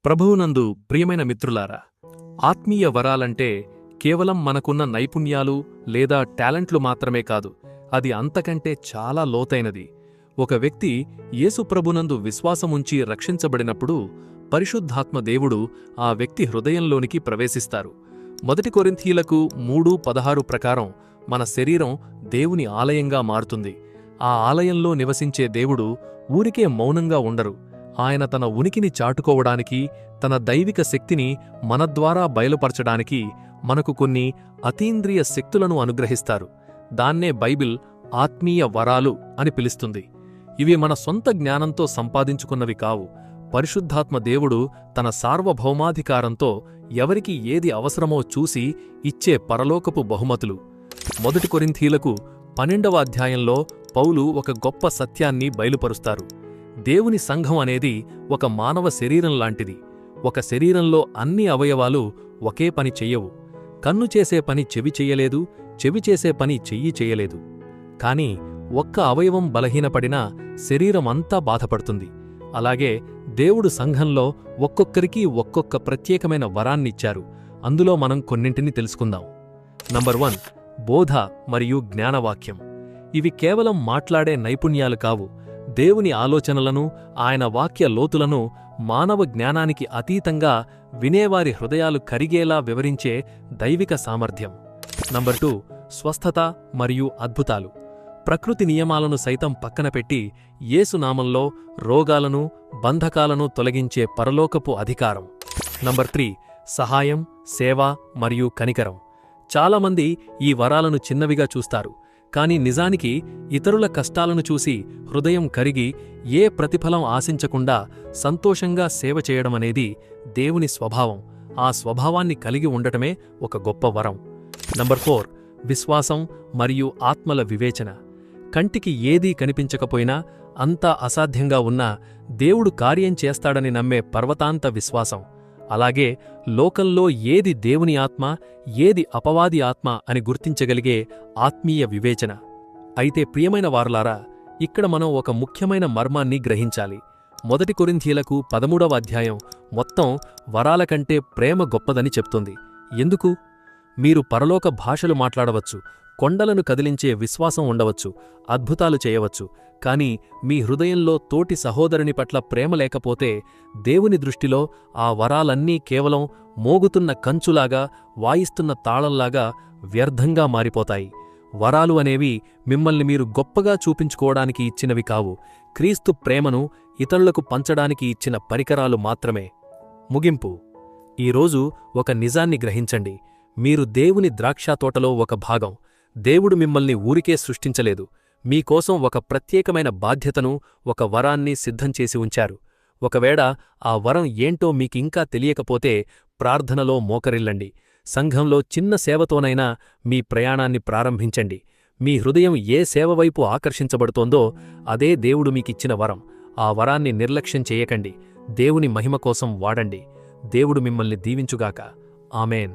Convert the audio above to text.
ప్రభువునందు ప్రియమైన మిత్రులారా, ఆత్మీయ వరాలంటే కేవలం మనకున్న నైపుణ్యాలు లేదా టాలెంట్లు మాత్రమే కాదు, అది అంతకంటే చాలా లోతైనది. ఒక వ్యక్తి యేసుప్రభునందు విశ్వాసముంచి రక్షించబడినప్పుడు పరిశుద్ధాత్మ దేవుడు ఆ వ్యక్తి హృదయంలోనికి ప్రవేశిస్తారు. 1 కొరింథీయులకు 3:16 ప్రకారం మన శరీరం దేవుని ఆలయంగా మారుతుంది. ఆ ఆలయంలో నివసించే దేవుడు ఊరికే మౌనంగా ఉండరు. ఆయన తన ఉనికిని చాటుకోవడానికి, తన దైవిక శక్తిని మన ద్వారా బయలుపరచడానికి మనకు కొన్ని అతీంద్రియ శక్తులను అనుగ్రహిస్తారు. దాన్నే బైబిల్ ఆత్మీయ వరాలు అని పిలుస్తుంది. ఇవి మన సొంత జ్ఞానంతో సంపాదించుకున్నవి కావు. పరిశుద్ధాత్మ దేవుడు తన సార్వభౌమాధికారంతో ఎవరికి ఏది అవసరమో చూసి ఇచ్చే పరలోకపు బహుమతులు. 1 కొరింథీయులకు 12వ అధ్యాయంలో పౌలు ఒక గొప్ప సత్యాన్ని బయలుపరుస్తారు. దేవుని సంఘం అనేది ఒక మానవ శరీరం లాంటిది. ఒక శరీరంలో అన్ని అవయవాలు ఒకే పని చెయ్యవు. కన్ను చేసే పని చెవి చెయ్యలేదు, చెవి చేసే పని చెయ్యి చెయ్యలేదు. కాని ఒక్క అవయవం బలహీనపడినా శరీరమంతా బాధపడుతుంది. అలాగే దేవుడు సంఘంలో ఒక్కొక్కరికి ఒక్కొక్క ప్రత్యేకమైన వరాన్నిచ్చారు. అందులో మనం కొన్నింటిని తెలుసుకుందాం. నంబర్ 1, బోధ మరియు జ్ఞానవాక్యం. ఇవి కేవలం మాట్లాడే నైపుణ్యాలు కావు. దేవుని ఆలోచనలను, ఆయన వాక్య లోతులను మానవ జ్ఞానానికి అతీతంగా వినేవారి హృదయాలు కరిగేలా వివరించే దైవిక సామర్థ్యం. నంబర్ 2, స్వస్థత మరియు అద్భుతాలు. ప్రకృతి నియమాలను సైతం పక్కనపెట్టి యేసునామంలో రోగాలను, బంధకాలను తొలగించే పరలోకపు అధికారం. నంబర్ 3, సహాయం, సేవ మరియు కనికరం. చాలామంది ఈ వరాలను చిన్నవిగా చూస్తారు. కాని నిజానికి ఇతరుల కష్టాలను చూసి హృదయం కరిగి ఏ ప్రతిఫలం ఆశించకుండా సంతోషంగా సేవ చేయడమనేది దేవుని స్వభావం. ఆ స్వభావాన్ని కలిగి ఉండటమే ఒక గొప్ప వరం. నంబర్ 4, విశ్వాసం మరియు ఆత్మల వివేచన. కంటికి ఏదీ కనిపించకపోయినా, అంతా అసాధ్యంగా ఉన్నా దేవుడు కార్యం చేస్తాడని నమ్మే పర్వతాంత విశ్వాసం. అలాగే లోకంలో ఏది దేవుని ఆత్మ, ఏది అపవాది ఆత్మ అని గుర్తించగలిగే ఆత్మీయ వివేచన. అయితే ప్రియమైన వారలారా, ఇక్కడ మనం ఒక ముఖ్యమైన మర్మాన్ని గ్రహించాలి. 1 కొరింథీయులకు 13వ అధ్యాయం మొత్తం వరాల కంటే ప్రేమ గొప్పదని చెప్తుంది. ఎందుకు? మీరు పరలోక భాషలు మాట్లాడవచ్చు, కొండలను కదిలించే విశ్వాసం ఉండవచ్చు, అద్భుతాలు చేయవచ్చు. కాని మీ హృదయంలో తోటి సహోదరుని పట్ల ప్రేమ లేకపోతే దేవుని దృష్టిలో ఆ వరాలన్నీ కేవలం మోగుతున్న కంచులాగా, వాయిస్తున్న తాళంలాగా వ్యర్థంగా మారిపోతాయి. వరాలు అనేవి మిమ్మల్ని మీరు గొప్పగా చూపించుకోవడానికి ఇచ్చినవి కావు. క్రీస్తు ప్రేమను ఇతరులకు పంచడానికి ఇచ్చిన పరికరాలు మాత్రమే. ముగింపు. ఈరోజు ఒక నిజాన్ని గ్రహించండి. మీరు దేవుని ద్రాక్షతోటలో ఒక భాగం. దేవుడు మిమ్మల్ని ఊరికే సృష్టించలేదు. మీకోసం ఒక ప్రత్యేకమైన బాధ్యతను, ఒక వరాన్ని సిద్ధం చేసి ఉంచారు. ఒకవేళ ఆ వరం ఏంటో మీకింకా తెలియకపోతే ప్రార్థనలో మోకరిల్లండి. సంఘంలో చిన్న సేవతోనైనా మీ ప్రయాణాన్ని ప్రారంభించండి. మీ హృదయం ఏ సేవవైపు ఆకర్షించబడుతోందో అదే దేవుడు మీకిచ్చిన వరం. ఆ వరాన్ని నిర్లక్ష్యం చేయకండి. దేవుని మహిమ కోసం వాడండి. దేవుడు మిమ్మల్ని దీవించుగాక. ఆమేన్.